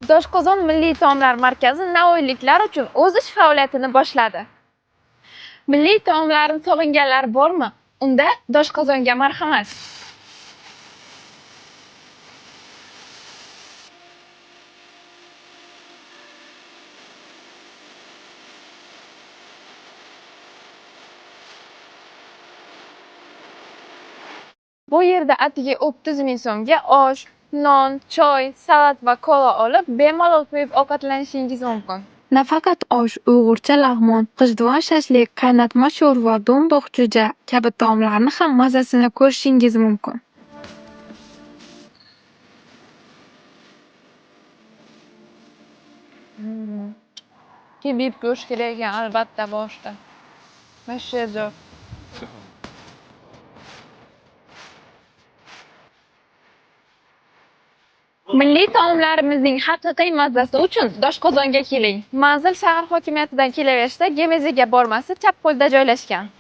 Doshqozon milliy taomlar markazi navoiyliklar uchun o'z ish faoliyatini boshladi. Milliy taomlarni sog'inganlar bormi? Unda Doshqozonga marhamat. Bu yerda atigi 30 ming so'mga osh, non, choy, salat va kola olib, bemalol to'yib ovqatlanishingiz mumkin. Nafaqat osh, uyg'urcha lag'mon, g'ijduvon shashlik, qaynatma sho'rva, do'mboq jo'ja kabi taomlarni ham mazasini ko'rishingiz mumkin. Kebab go'sht kerak ekan albatta boshda. Вообще zo'r. Milliy taomlarimizning haqiqiy mazasi uchun Doshqozonga keling. Manzil shahar hokimiyatidan kelaverishda Gemeziga bormasi chap qo'lda joylashgan.